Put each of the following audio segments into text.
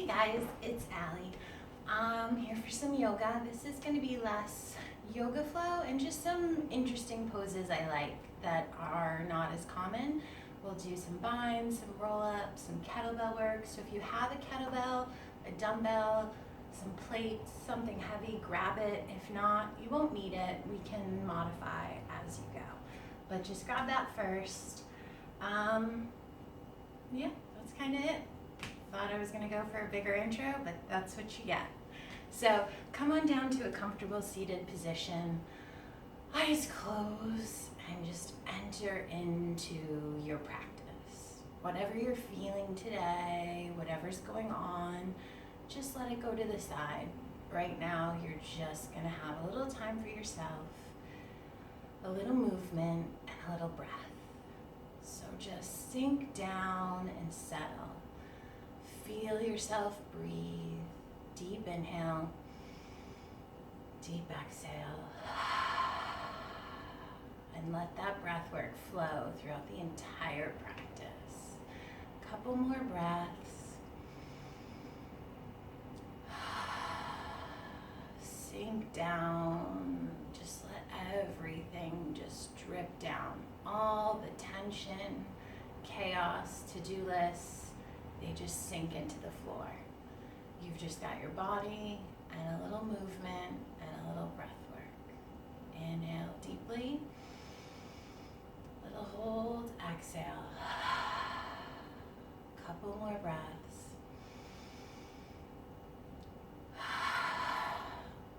guys, it's Allie. I'm here for some yoga. This is going to be less yoga flow and just some interesting poses I like that are not as common. We'll do some binds, some roll-ups, some kettlebell work. So if you have a kettlebell, a dumbbell, some plates, something heavy, grab it. If not, you won't need it. We can modify as you go. But just grab that first. Yeah, that's kind of it. Thought I was going to go for a bigger intro, but that's what you get. So come on down to a comfortable seated position, eyes closed, and just enter into your practice. Whatever you're feeling today, whatever's going on, just let it go to the side. Right now, you're just going to have a little time for yourself, a little movement, and a little breath. So just sink down and settle. Feel yourself breathe. Deep inhale, deep exhale. And let that breath work flow throughout the entire practice. Couple more breaths. Sink down. Just let everything just drip down. All the tension, chaos, to-do lists, they just sink into the floor. You've just got your body and a little movement and a little breath work. Inhale deeply. Little hold, exhale. Couple more breaths.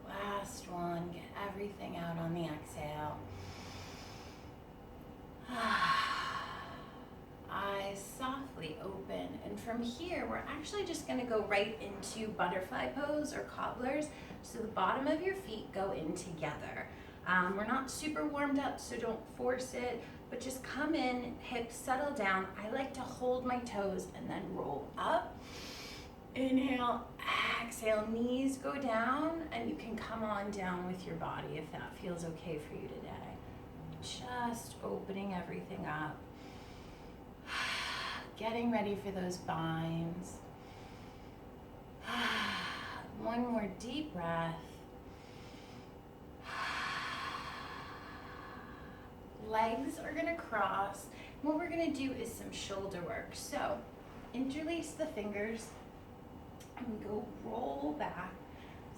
Last one, get everything out on the exhale. Eyes softly open, and from here we're actually just going to go right into butterfly pose or cobblers, so the bottom of your feet go in together. We're not super warmed up, so don't force it, but just come in, hips settle down. I like to hold my toes and then roll up. Inhale, exhale, knees go down, and you can come on down with your body if that feels okay for you today. Just opening everything up. Getting ready for those binds. One more deep breath. Legs are gonna cross. What we're gonna do is some shoulder work. So interlace the fingers and we go roll back.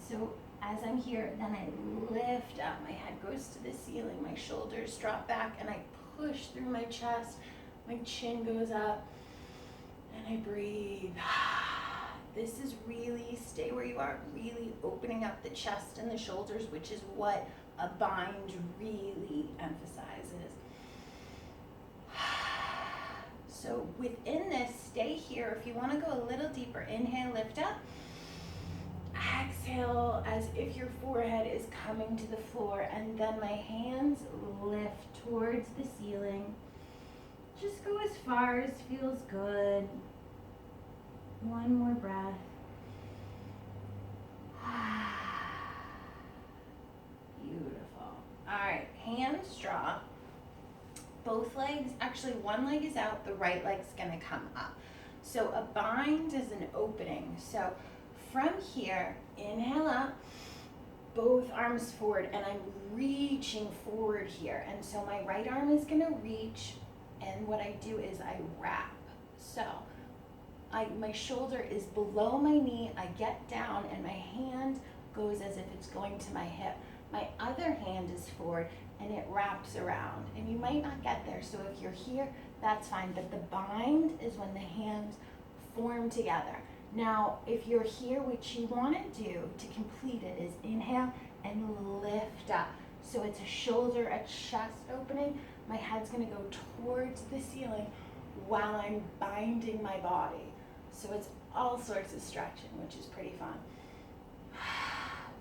So as I'm here, then I lift up. My head goes to the ceiling. My shoulders drop back and I push through my chest. My chin goes up. And I breathe. This is really, stay where you are, really opening up the chest and the shoulders, which is what a bind really emphasizes. So within this, stay here. If you want to go a little deeper, inhale, lift up. Exhale as if your forehead is coming to the floor, and then my hands lift towards the ceiling. Just go as far as feels good. One more breath. Beautiful. All right, hands drop. Both legs, actually one leg is out, the right leg's gonna come up. So a bind is an opening. So from here, inhale up, both arms forward, and I'm reaching forward here. And so my right arm is gonna reach, and what I do is I wrap. So my shoulder is below my knee, I get down, and my hand goes as if it's going to my hip. My other hand is forward, and it wraps around. And you might not get there, so if you're here, that's fine. But the bind is when the hands form together. Now, if you're here, what you want to do to complete it is inhale and lift up. So it's a shoulder, a chest opening. My head's gonna go towards the ceiling while I'm binding my body. So it's all sorts of stretching, which is pretty fun.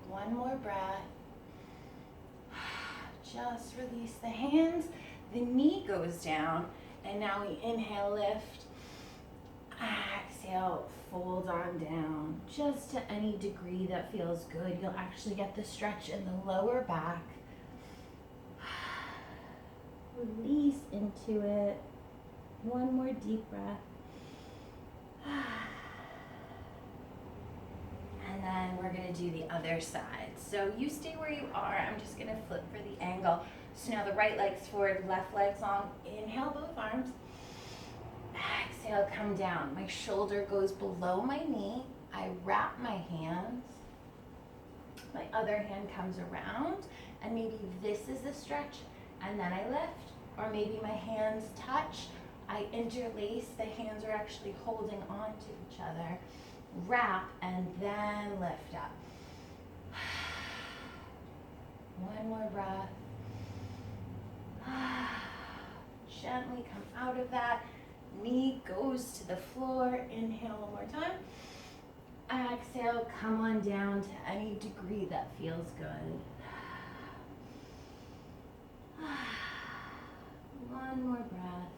One more breath. Just release the hands. The knee goes down, and now we inhale, lift. Exhale, fold on down. Just to any degree that feels good. You'll actually get the stretch in the lower back. Release into it. One more deep breath. and then we're gonna do the other side. So you stay where you are. I'm just gonna flip for the angle. So now the right leg's forward, left leg's long. Inhale, both arms. Exhale, come down. My shoulder goes below my knee. I wrap my hands. My other hand comes around, and maybe this is the stretch, and then I lift. Or maybe my hands touch. I interlace. The hands are actually holding on to each other. Wrap, and then lift up. One more breath. Gently come out of that. Knee goes to the floor. Inhale one more time. Exhale, come on down to any degree that feels good. One more breath.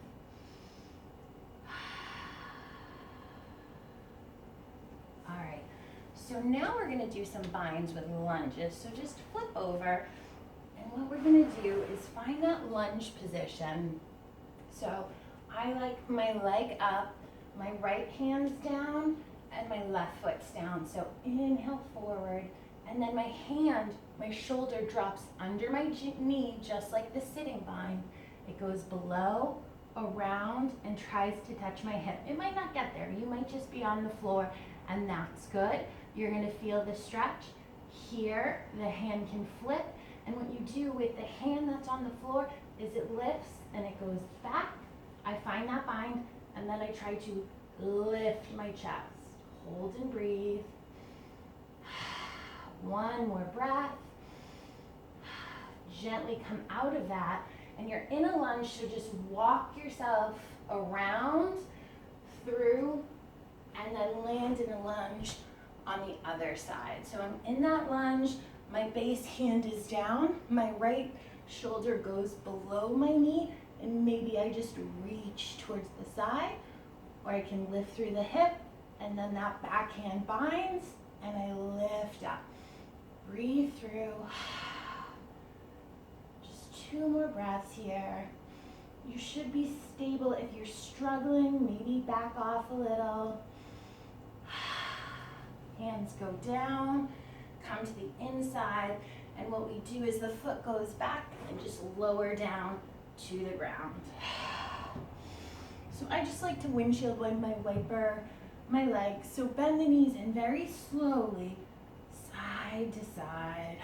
All right, so now we're gonna do some binds with lunges. So just flip over, and what we're gonna do is find that lunge position. So I like my leg up, my right hand's down, and my left foot's down. So inhale forward, and then my hand, my shoulder drops under my knee, just like the sitting bind. It goes below, around, and tries to touch my hip. It might not get there. You might just be on the floor, and that's good. You're gonna feel the stretch. Here, the hand can flip, and what you do with the hand that's on the floor is it lifts and it goes back. I find that bind, and then I try to lift my chest. Hold and breathe. One more breath. Gently come out of that, and you're in a lunge, so just walk yourself around, through, and then land in a lunge on the other side. So I'm in that lunge, my base hand is down, my right shoulder goes below my knee, and maybe I just reach towards the side, or I can lift through the hip, and then that back hand binds, and I lift up. Breathe through. Just 2 more breaths here. You should be stable. If you're struggling, maybe back off a little. Hands go down, come to the inside, and what we do is the foot goes back and just lower down to the ground. So I just like to windshield wipe my wiper, my legs. So bend the knees and very slowly, side to side.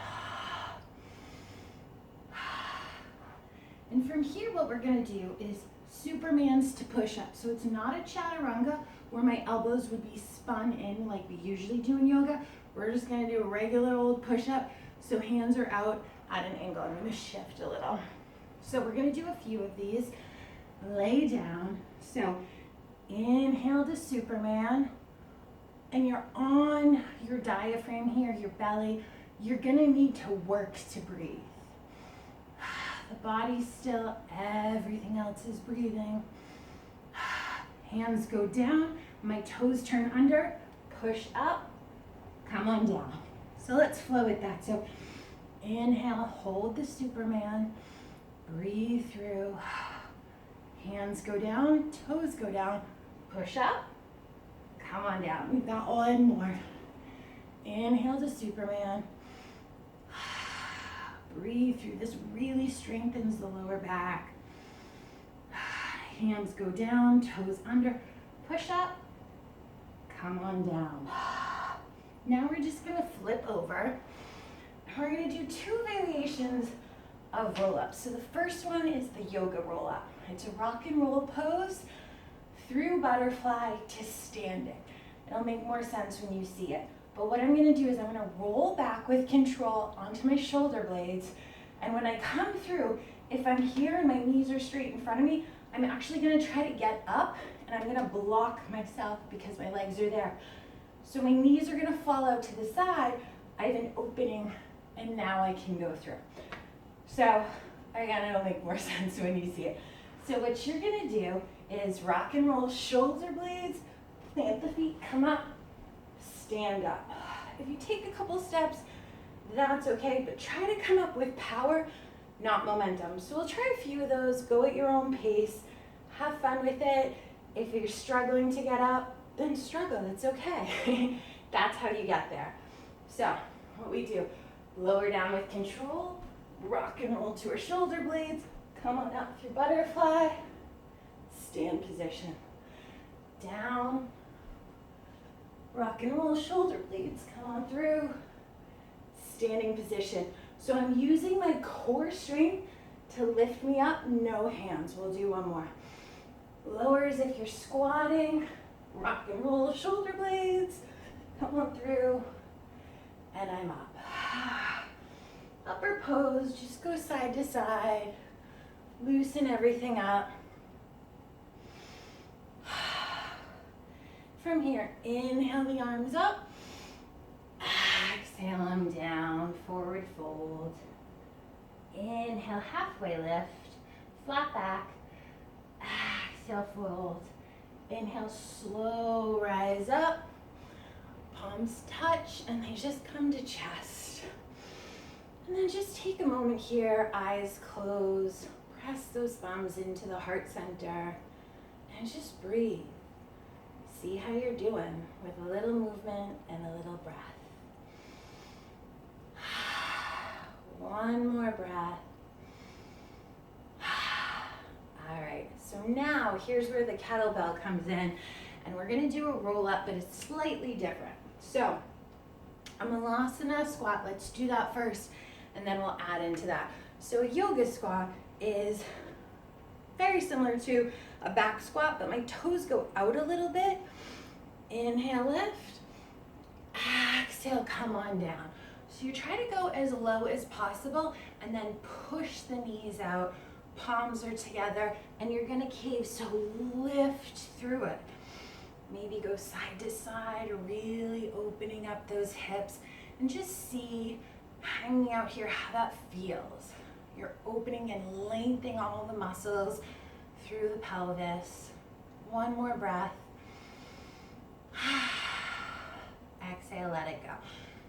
And from here, what we're gonna do is Supermans to push up. So it's not a chaturanga where my elbows would be spun in like we usually do in yoga. We're just gonna do a regular old push up. So hands are out at an angle. I'm gonna shift a little. So we're gonna do a few of these. Lay down. So inhale to Superman. And you're on your diaphragm here, your belly. You're gonna need to work to breathe. The body's still, everything else is breathing. Hands go down, my toes turn under, push up, come on down. So let's flow with that. So inhale, hold the Superman, breathe through. Hands go down, toes go down, push up, come on down. We've got one more. Inhale to Superman. Breathe through. This really strengthens the lower back. Hands go down, toes under, push up, come on down. Now we're just gonna flip over. We're gonna do 2 variations of roll-ups. So the first one is the yoga roll-up. It's a rock and roll pose through butterfly to standing. It'll make more sense when you see it. But what I'm gonna do is I'm gonna roll back with control onto my shoulder blades. And when I come through, if I'm here and my knees are straight in front of me, I'm actually gonna try to get up, and I'm gonna block myself because my legs are there. So my knees are gonna fall out to the side. I have an opening, and now I can go through. So again, it'll make more sense when you see it. So what you're gonna do is rock and roll shoulder blades, plant the feet, come up, stand up. If you take a couple steps, that's okay, but try to come up with power, not momentum. So we'll try a few of those, go at your own pace, have fun with it. If you're struggling to get up, then struggle, it's okay. That's how you get there. So what we do, lower down with control, rock and roll to our shoulder blades, come on up through butterfly, stand position, down, rock and roll, shoulder blades, come on through, standing position. So I'm using my core strength to lift me up, no hands. We'll do one more. Lowers if you're squatting, rock and roll, shoulder blades, come on through, and I'm up. Upper pose, just go side to side, loosen everything up. From here, inhale the arms up, exhale them down, forward fold. Inhale, halfway lift, flat back, exhale, fold. Inhale, slow rise up, palms touch, and they just come to chest. And then just take a moment here, eyes closed, press those thumbs into the heart center, and just breathe. See how you're doing with a little movement and a little breath. One more breath. All right, so now here's where the kettlebell comes in, and we're gonna do a roll up, but it's slightly different. So a malasana squat, let's do that first, and then we'll add into that. So a yoga squat is very similar to a back squat, but my toes go out a little bit. Inhale, lift. Exhale, come on down. So you try to go as low as possible and then push the knees out, palms are together, and you're gonna cave, so lift through it. Maybe go side to side, really opening up those hips, and just see, hanging out here, how that feels. You're opening and lengthening all the muscles through the pelvis. One more breath. Exhale, let it go.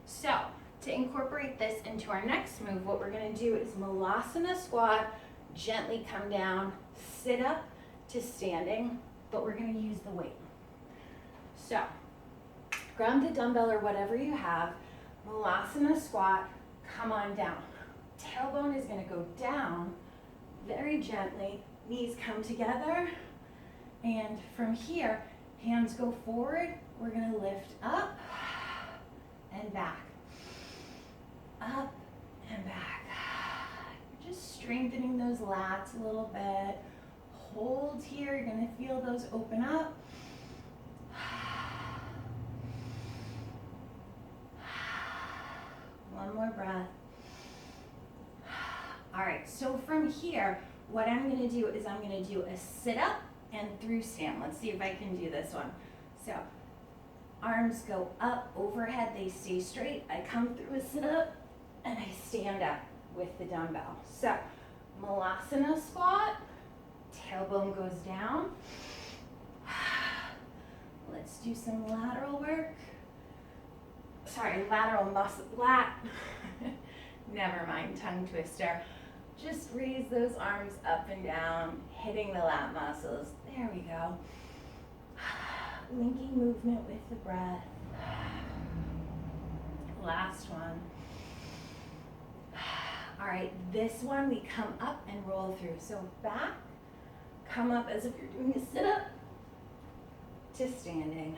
So, to incorporate this into our next move, what we're gonna do is malasana squat, gently come down, sit up to standing, but we're gonna use the weight. So, grab the dumbbell or whatever you have, malasana squat, come on down. Tailbone is gonna go down very gently, knees come together, and from here, hands go forward, we're gonna lift up and back. Up and back. You're just strengthening those lats a little bit. Hold here, you're gonna feel those open up. One more breath. All right, so from here, what I'm gonna do is I'm gonna do a sit up and through stand. Let's see if I can do this one. So, arms go up overhead, they stay straight. I come through a sit up and I stand up with the dumbbell. So, malasana squat, tailbone goes down. Let's do some lateral work. Sorry, lateral muscle, never mind, tongue twister. Just raise those arms up and down, hitting the lat muscles. There we go. Linking movement with the breath. Last one. All right, this one we come up and roll through. So back, come up as if you're doing a sit-up to standing.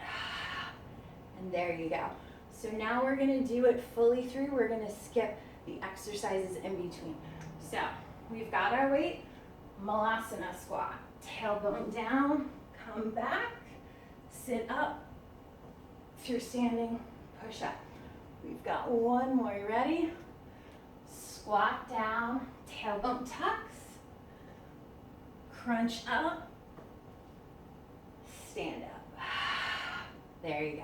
And there you go. So now we're gonna do it fully through. We're gonna skip the exercises in between. So we've got our weight, malasana squat. Tailbone down, come back, sit up. If you're standing, push up. We've got one more, you ready? Squat down, tailbone tucks, crunch up, stand up. There you go.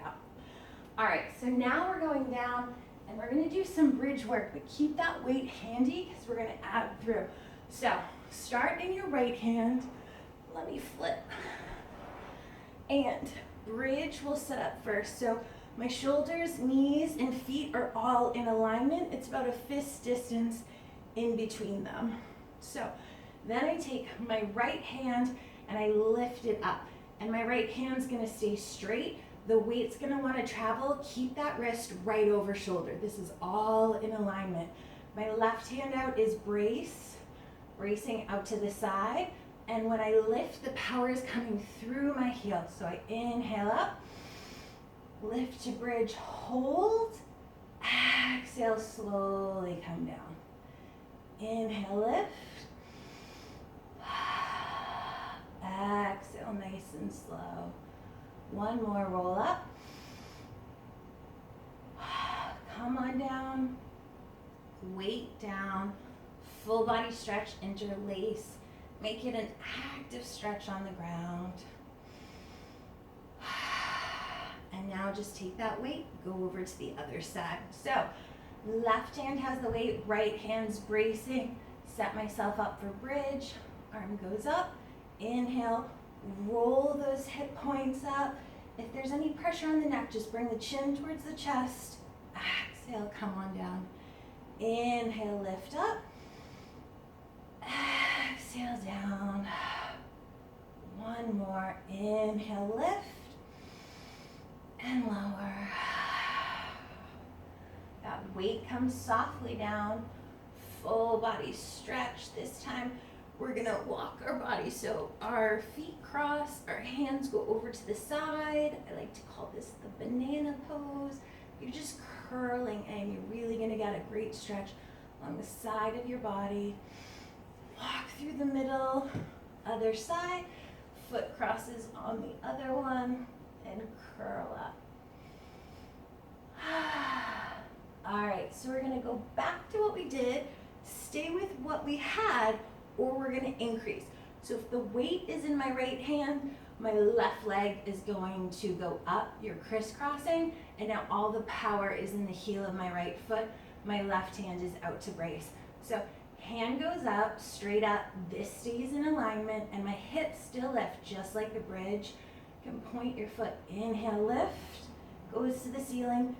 All right, so now we're going down and we're gonna do some bridge work, but keep that weight handy because we're gonna add through. So start in your right hand. Let me flip. And bridge will set up first. So my shoulders, knees, and feet are all in alignment. It's about a fist distance in between them. So then I take my right hand and I lift it up. And my right hand's gonna stay straight, The weight's gonna wanna travel, keep that wrist right over shoulder. This is all in alignment. My left hand out is brace, bracing out to the side. And when I lift, the power is coming through my heel. So I inhale up, lift to bridge, hold, exhale, slowly come down. Inhale, lift. Exhale, nice and slow. One more, roll up. Come on down. Weight down. Full body stretch, interlace. Make it an active stretch on the ground. And now just take that weight, go over to the other side. So, left hand has the weight, right hand's bracing. Set myself up for bridge. Arm goes up. Inhale, roll those hip points up. If there's any pressure on the neck, just bring the chin towards the chest. Exhale, come on down. Inhale, lift up. Exhale, down. One more. Inhale, lift. And lower. That weight comes softly down. Full body stretch. This time we're gonna walk our body so our feet cross, our hands go over to the side. I like to call this the banana pose. You're just curling and you're really gonna get a great stretch along the side of your body. Walk through the middle, other side, foot crosses on the other one, and curl up. All right, so we're gonna go back to what we did, stay with what we had, or we're gonna increase. So if the weight is in my right hand, my left leg is going to go up, you're crisscrossing, and now all the power is in the heel of my right foot. My left hand is out to brace. So hand goes up, straight up, this stays in alignment, and my hips still lift, just like the bridge. You can point your foot, inhale, lift, goes to the ceiling,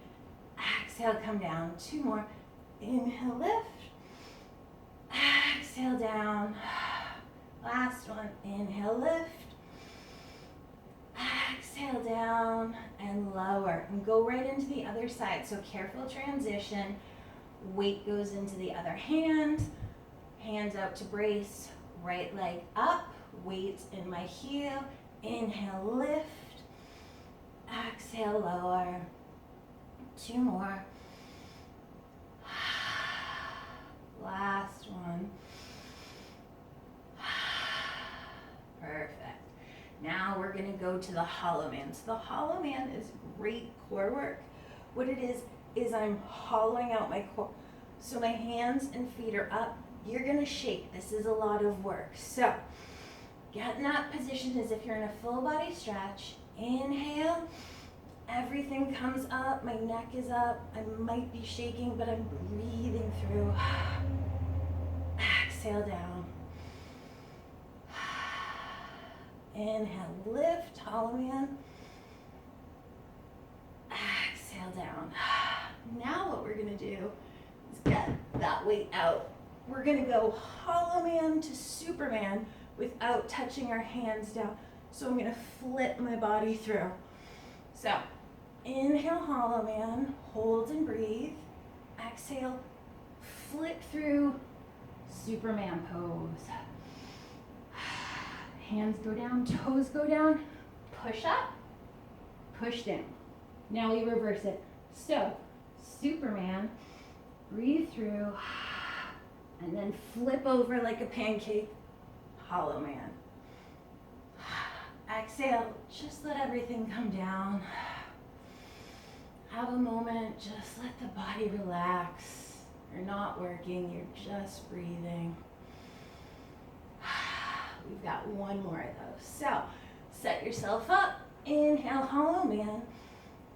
exhale, come down. Two more, inhale, lift, exhale, down. Last one, inhale, lift, exhale, down, and lower. And go right into the other side, so careful transition. Weight goes into the other hand, hands out to brace, right leg up, weight in my heel, inhale, lift, exhale, lower. Two more. Last one. Perfect. Now we're gonna go to the hollow man. So the hollow man is great core work. What it is I'm hollowing out my core. So my hands and feet are up. You're gonna shake. This is a lot of work. So get in that position as if you're in a full body stretch. Inhale. Everything comes up. My neck is up. I might be shaking, but I'm breathing through. Exhale, down. Inhale, lift, hollow man. Exhale, down. Now what we're gonna do is get that weight out. We're gonna go hollow man to Superman without touching our hands down. So I'm gonna flip my body through. So inhale, hollow man, hold and breathe. Exhale, flip through Superman pose. Hands go down, toes go down, push up, push down. Now we reverse it. So, Superman, breathe through, and then flip over like a pancake, hollow man. Exhale, just let everything come down. Have a moment, just let the body relax. You're not working, you're just breathing. We've got one more of those. So, set yourself up, inhale, hollow man,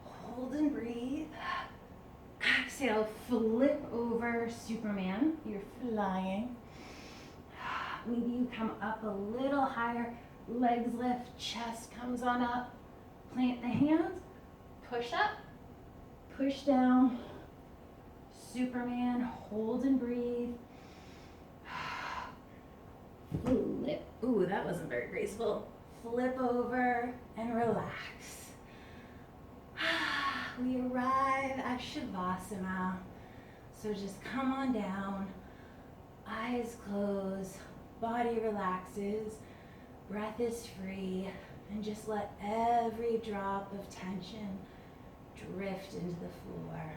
hold and breathe. Exhale, flip over Superman, you're flying. Maybe you come up a little higher, legs lift, chest comes on up. Plant the hands, push up, push down. Superman, hold and breathe. Flip. Ooh, that wasn't very graceful. Flip over and relax. We arrive at Shavasana. So just come on down, eyes closed, body relaxes, breath is free, and just let every drop of tension drift into the floor.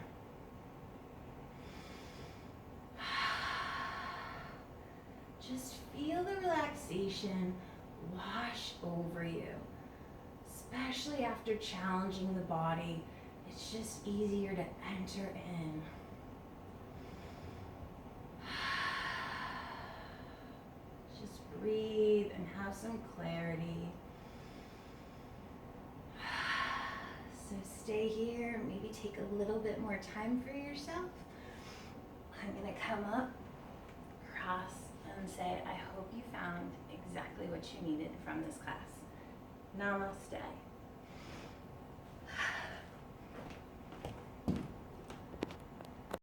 Just feel the relaxation wash over you, especially after challenging the body. It's just easier to enter in. Just breathe and have some clarity. So stay here, maybe take a little bit more time for yourself. I'm gonna come up, cross, and say, I hope you found exactly what you needed from this class. Namaste.